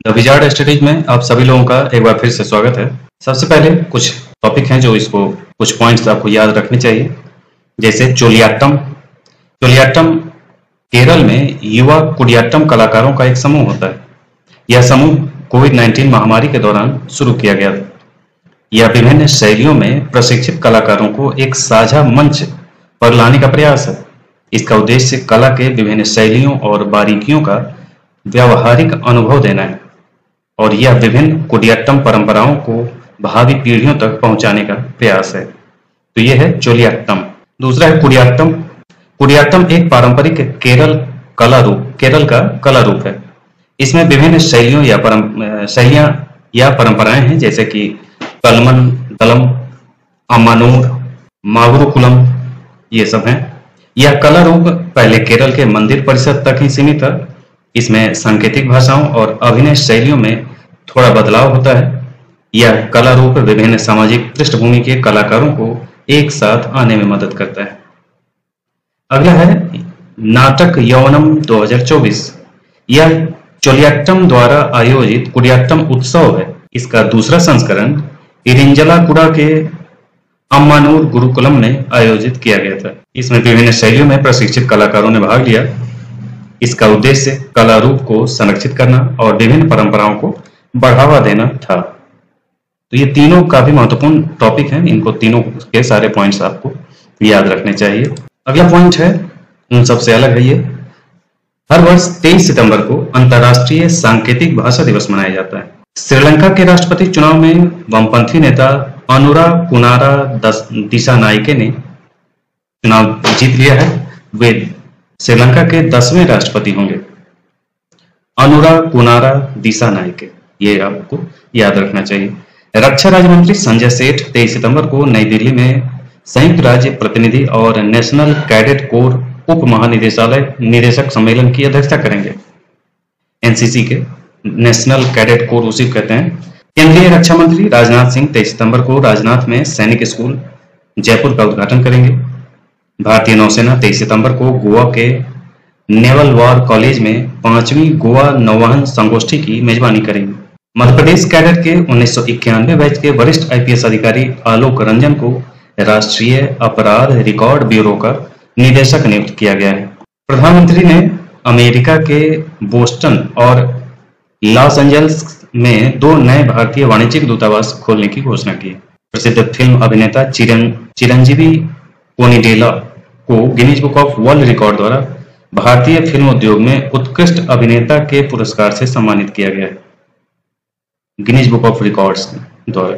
The wizard studies में आप सभी लोगों का एक बार फिर से स्वागत है। सबसे पहले कुछ टॉपिक हैं जो इसको कुछ पॉइंट्स आपको याद रखने चाहिए, जैसे चोलियाट्टम। चोलियाट्टम केरल में युवा कुडियाट्टम कलाकारों का एक समूह होता है। यह समूह कोविड-19 महामारी के दौरान शुरू किया गया था। यह विभिन्न शैलियों में प्रशिक्षित कलाकारों को एक साझा मंच पर लाने का प्रयास है। इसका उद्देश्य कला के विभिन्न शैलियों और बारीकियों का व्यावहारिक अनुभव देना है और यह विभिन्न कुडियाट्टम परंपराओं को भावी पीढ़ियों तक पहुंचाने का प्रयास है। तो यह है चोलियाट्टम। दूसरा है कुडियाट्टम। कुडियाट्टम एक पारंपरिक केरल का कला रूप है। इसमें विभिन्न शैलियां या परंपराएं हैं, जैसे कि कलमन दलम, अम्मानूर, मागुरुकुलम, ये सब हैं। यह कला रूप पहले केरल के मंदिर परिषद तक ही सीमित था। इसमें सांकेतिक भाषाओं और अभिनय शैलियों में थोड़ा बदलाव होता है। यह कला रूप विभिन्न सामाजिक पृष्ठभूमि के कलाकारों को एक साथ आने में मदद करता है। अगला है नाटक यौवनम 2024। यह चोलियाट्टम द्वारा आयोजित कुडियाट्टम उत्सव है। इसका दूसरा संस्करण इरिंजालाकुडा के अम्मानूर गुरुकुलम में आयोजित किया गया था। इसमें विभिन्न शैलियों में प्रशिक्षित कलाकारों ने भाग लिया। इसका उद्देश्य कला रूप को संरक्षित करना और विभिन्न परंपराओं को बढ़ावा देना था। तो ये तीनों काफी महत्वपूर्ण टॉपिक हैं। इनको तीनों के सारे पॉइंट्स आपको याद रखने चाहिए। अगला पॉइंट है, उन सबसे अलग है, ये हर वर्ष 23 सितंबर को अंतर्राष्ट्रीय सांकेतिक भाषा दिवस मनाया जाता है। श्रीलंका के राष्ट्रपति चुनाव में वामपंथी नेता अनुरा कुनारा दिसानायके ने चुनाव जीत लिया है। वे श्रीलंका के 10वें राष्ट्रपति होंगे। अनुरा कुनारा दिसानायके, ये आपको याद रखना चाहिए। रक्षा राज्य मंत्री संजय सेठ 23 सितंबर को नई दिल्ली में संयुक्त राज्य प्रतिनिधि और नेशनल कैडेट कोर उप महानिदेशालय निदेशक सम्मेलन की अध्यक्षता करेंगे। एनसीसी के नेशनल कैडेट कोर उसी को कहते हैं। केंद्रीय रक्षा मंत्री राजनाथ सिंह 23 सितंबर को राजनाथ में सैनिक स्कूल जयपुर का उद्घाटन करेंगे। भारतीय नौसेना 23 सितंबर को गोवा के नेवल वॉर कॉलेज में 5वीं गोवा नौवहन संगोष्ठी की मेजबानी करेंगे। मध्य प्रदेश कैडर के 1991 बैच के वरिष्ठ आईपीएस अधिकारी आलोक रंजन को राष्ट्रीय अपराध रिकॉर्ड ब्यूरो का निदेशक नियुक्त किया गया है। प्रधानमंत्री ने अमेरिका के बोस्टन और लॉस एंजल्स में 2 नए भारतीय वाणिज्यिक दूतावास खोलने की घोषणा की। प्रसिद्ध फिल्म अभिनेता चिरंजीवी कोनिडेला को Guinness book of world record द्वारा भारतीय फिल्म उद्योग में उत्कृष्ट अभिनेता के पुरस्कार से सम्मानित किया गया है। गिनीज बुक ऑफ रिकॉर्ड्स द्वारा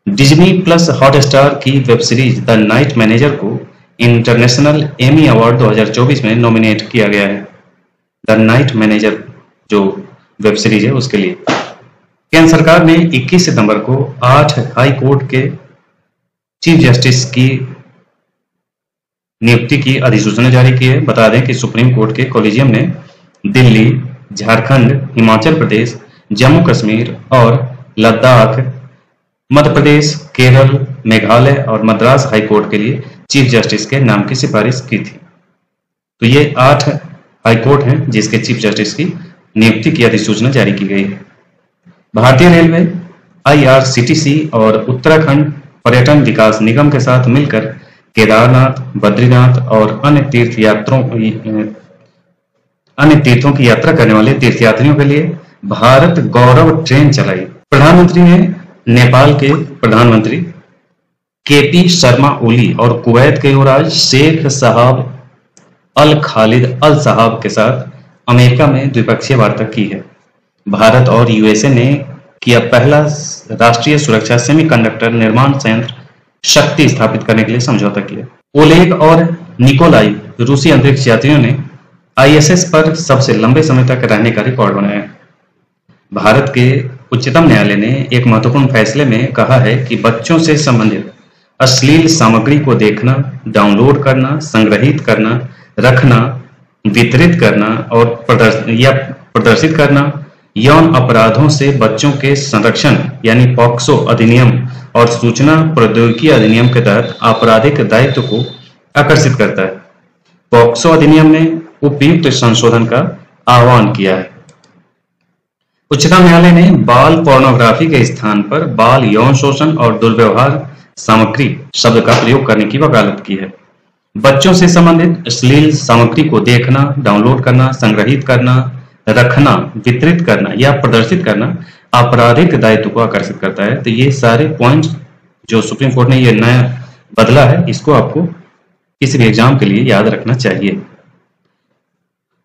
डिज्नी प्लस हॉटस्टार की web series the night manager को इंटरनेशनल एमी अवार्ड 2024 में नॉमिनेट किया गया है। द नाइट मैनेजर जो वेब सीरीज है उसके लिए केंद्र सरकार ने 21 सितंबर को 8 हाई कोर्ट के चीफ जस्टिस की नियुक्ति की अधिसूचना जारी की है। बता दें कि सुप्रीम कोर्ट के कॉलेजियम ने दिल्ली, झारखंड, हिमाचल प्रदेश, जम्मू कश्मीर और लद्दाख, मध्य प्रदेश, केरल, मेघालय और मद्रास हाई कोर्ट के लिए चीफ जस्टिस के नाम की सिफारिश की थी। तो ये 8 हाई कोर्ट हैं जिसके चीफ जस्टिस की नियुक्ति की अधिसूचना जारी की गई है। भारतीय रेलवे, आईआरसीटीसी और उत्तराखंड पर्यटन विकास निगम के साथ मिलकर केदारनाथ, बद्रीनाथ और अन्य तीर्थों की यात्रा करने वाले तीर्थयात्रियों के लिए भारत गौरव ट्रेन चलाई। प्रधानमंत्री ने नेपाल के प्रधानमंत्री केपी शर्मा ओली और कुवैत के युवराज शेख साहब अल खालिद अल साहब के साथ अमेरिका में द्विपक्षीय वार्ता की है। भारत और यूएसए ने किया पहला राष्ट्रीय सुरक्षा सेमीकंडक्टर निर्माण संयंत्र शक्ति स्थापित करने के लिए समझौता किया। ओलेग और निकोलाई रूसी अंतरिक्ष यात्रियों ने आईएसएस पर सबसे लंबे समय तक रहने का रिकॉर्ड बनाया। भारत के उच्चतम न्यायालय ने एक महत्वपूर्ण फैसले में कहा है कि बच्चों से संबंधित अश्लील सामग्री को देखना, डाउनलोड करना, संग्रहित करना, रखना, वितरित करना और प्रदर्शित करना यौन अपराधों से बच्चों के संरक्षण यानी पॉक्सो अधिनियम और सूचना प्रौद्योगिकी अधिनियम के तहत आपराधिक दायित्व को आकर्षित करता है। पॉक्सो अधिनियम ने उपयुक्त संशोधन का आह्वान किया है। उच्चतम न्यायालय ने बाल पोर्नोग्राफी के स्थान पर बाल यौन शोषण और दुर्व्यवहार सामग्री शब्द का प्रयोग करने की वकालत की है। बच्चों से संबंधित अश्लील सामग्री को देखना, डाउनलोड करना, संग्रहित करना, रखना, वितरित करना या प्रदर्शित करना आपराधिक दायित्व को आकर्षित करता है। तो ये सारे पॉइंट्स जो सुप्रीम कोर्ट ने ये नया बदला है, इसको आपको किसी भी एग्जाम के लिए याद रखना चाहिए।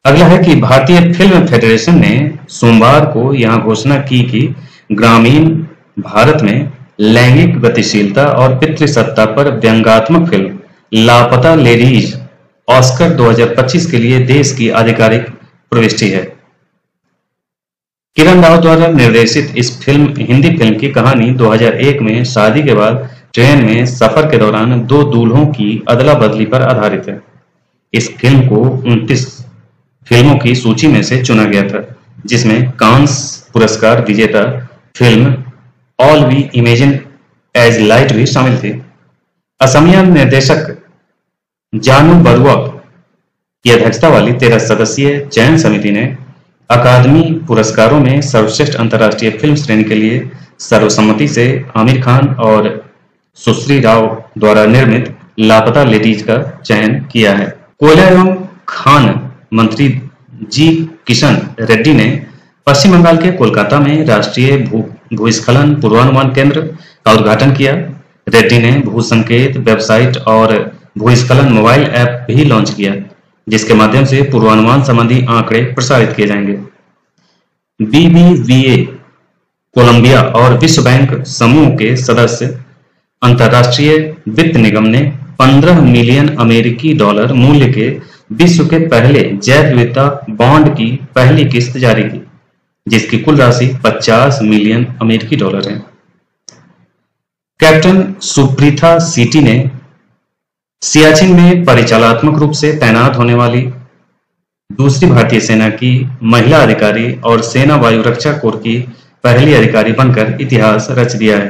अगला है कि भारतीय फिल्म फेडरेशन ने सोमवार को यहां घोषणा की कि ग्रामीण भारत में लैंगिक गतिशीलता और पितृसत्ता पर व्यंग्यात्मक फिल्म लापता लेडीज ऑस्कर 2025 के लिए देश की आधिकारिक प्रविष्टि है। किरण राव द्वारा निर्देशित इस हिंदी फिल्म की कहानी 2001 में शादी के बाद ट्रेन में सफर के दौरान दो दूल्हों की अदला बदली पर आधारित है। इस फिल्म को 29 फिल्मों की सूची में से चुना गया था, जिसमें कांस पुरस्कार विजेता film all we imagine as light भी शामिल थी। असमिया निर्देशक जानू बरुआ की अध्यक्षता वाली 13 सदस्यीय चयन समिति ने अकादमी पुरस्कारों में सर्वश्रेष्ठ अंतर्राष्ट्रीय फिल्म श्रेणी के लिए सर्वसम्मति से आमिर खान और सुश्री राव द्वारा निर्मित लापता लेडीज का चयन किया है। कोयला एवं खान मंत्री जी किशन रेड्डी ने पश्चिम बंगाल के कोलकाता में राष्ट्रीय भूस्खलन पूर्वानुमान केंद्र का उद्घाटन किया। रेड्डी ने भूसंकेत वेबसाइट और भूस्खलन मोबाइल ऐप भी लॉन्च किया, जिसके माध्यम से पूर्वानुमान संबंधी आंकड़े प्रसारित किए जाएंगे। BBVA कोलंबिया और विश्व बैंक समूह के सदस्य अंतर्राष्ट्रीय वित्त निगम ने 15 मिलियन अमेरिकी डॉलर मूल्य के विश्व के पहले जैव विविधता बॉन्ड की पहली किस्त जारी की, जिसकी कुल राशि 50 मिलियन अमेरिकी डॉलर है। कैप्टन सुप्रीथा सीटी ने सियाचिन में परिचालनात्मक रूप से तैनात होने वाली दूसरी भारतीय सेना की महिला अधिकारी और सेना वायु रक्षा कोर की पहली अधिकारी बनकर इतिहास रच दिया है।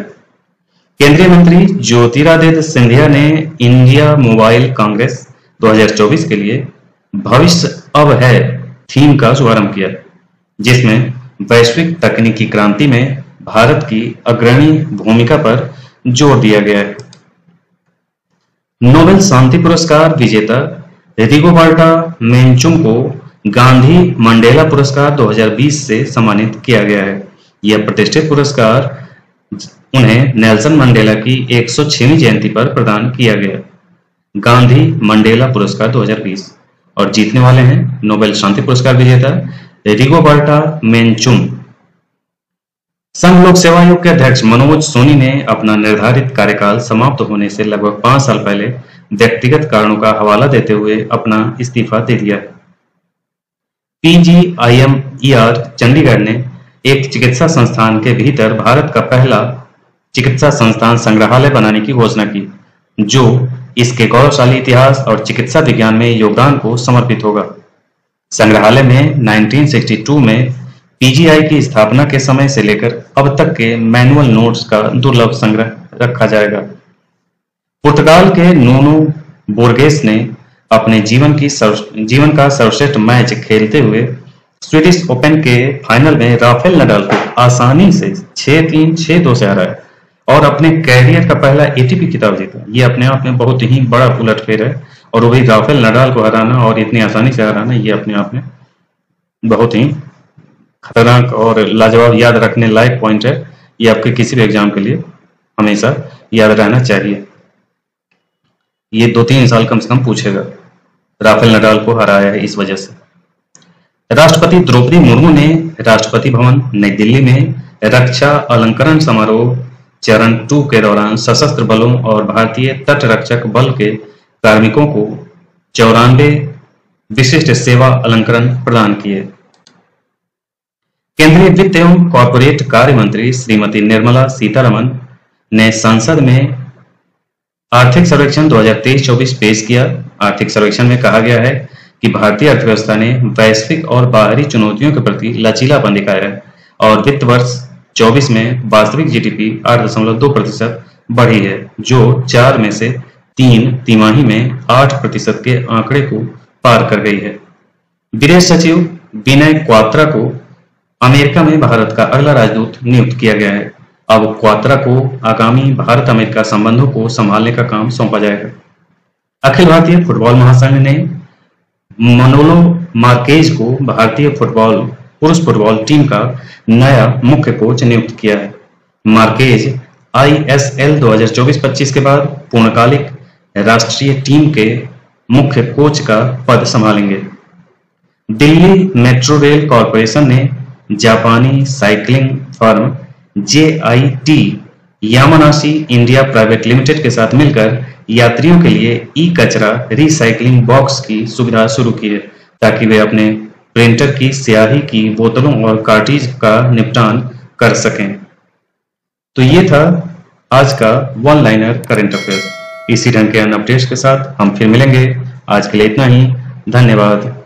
केंद्रीय मंत्री ज्योतिरादित्य सिंधिया ने इंडिया मोबाइल कांग्रेस 2024 के लिए भविष्य अब है थीम का शुभारंभ किया, जिसमें वैश्विक तकनीकी क्रांति में भारत की अग्रणी भूमिका पर जोर दिया गया है। नोबेल शांति पुरस्कार विजेता रिगोबर्टा मेनचुम को गांधी मंडेला पुरस्कार 2020 से सम्मानित किया गया है। यह प्रतिष्ठित पुरस्कार उन्हें नेल्सन मंडेला की 106वीं जयंती पर प्रदान किया गया। गांधी मंडेला पुरस्कार 2020 और जीतने वाले हैं नोबेल शांति पुरस्कार विजेता रिगोबर्टा मेनचुम। संघ लोक सेवा आयोग के अध्यक्ष मनोज सोनी ने अपना निर्धारित कार्यकाल समाप्त होने से लगभग 5 साल पहले व्यक्तिगत कारणों का हवाला देते हुए अपना इस्तीफा दे दिया। PGIMER चंडीगढ़ ने एक चिकित्सा संस्थान के भीतर भारत का पहला चिकित्सा संस्थान संग्रहालय बनाने की घोषणा की, जो इसके गौरवशाली इतिहास और चिकित्सा विज्ञान में योगदान को समर्पित होगा। संग्रहालय में 1962 में PGI की स्थापना के समय से लेकर अब तक के मैनुअल नोट्स का दुर्लभ संग्रह रखा जाएगा। पुर्तगाल के नूनो बोर्गेस ने अपने जीवन का सर्वश्रेष्ठ मैच खेलते हुए स्वीडिश ओपन के फाइनल में राफेल नडाल को आसानी से 6-3, 6-2 से हराया और अपने कैरियर का पहला ATP खिताब जीता। ये अपने आप में बहुत ही बड़ा उलटफेर है, और वही राफेल नडाल को हराना और इतनी आसानी से हराना, ये अपने आप में बहुत ही खतरनाक और लाजवाब याद रखने लायक पॉइंट है। ये आपके किसी भी एग्जाम के लिए हमेशा याद रहना चाहिए। ये 2-3 साल कम से कम पूछेगा। राफेल नडाल को हराया है इस वजह से। राष्ट्रपति द्रौपदी मुर्मू ने राष्ट्रपति भवन नई दिल्ली में रक्षा अलंकरण समारोह चरण 2 के दौरान सशस्त्र बलों और भारतीय तटरक्षक बल के कार्मिकों को 94 विशिष्ट सेवा अलंकरण प्रदान किए। केंद्रीय वित्त एवं कॉर्पोरेट कार्य मंत्री श्रीमती निर्मला सीतारमण ने संसद में आर्थिक सर्वेक्षण 2023-24 पेश किया। आर्थिक सर्वेक्षण में कहा गया है कि भारतीय अर्थव्यवस्था ने वैश्विक और बाहरी चुनौतियों के प्रति लचीलापन दिखाया है और वित्त वर्ष 24 में वास्तविक GDP 8.2% बढ़ी है, जो 4 में से 3 तिमाही में 8% के आंकड़े को पार कर गई है। विदेश सचिव विनय क्वात्रा को अमेरिका में भारत का अगला राजदूत नियुक्त किया गया है। अब क्वात्रा को आगामी भारत अमेरिका संबंधों को संभालने का काम सौंपा जाएगा। अखिल भारतीय फुटबॉल महासंघ ने मनोलो मार्केज को भारतीय पुरुष फुटबॉल टीम का नया मुख्य कोच नियुक्त किया है। मार्केज ISL 2024-25 के बाद पूर्णकालिक राष्ट्रीय टीम के मुख्य कोच का पद संभालेंगे। दिल्ली मेट्रो रेल कॉरपोरेशन ने जापानी cycling firm JIT Yamanashi India private limited के साथ मिलकर यात्रियों के लिए ई-कचरा रिसाइकलिंग बॉक्स की सुविधा शुरू की है, ताकि वे अपने प्रिंटर की स्याही की बोतलों और कार्ट्रिज का निपटान कर सकें। तो ये था आज का वन लाइनर करंट अफेयर्स। इसी ढंग के अन्य अपडेट्स के साथ हम फिर मिलेंगे। आज के लिए इतना ही। धन्यवाद।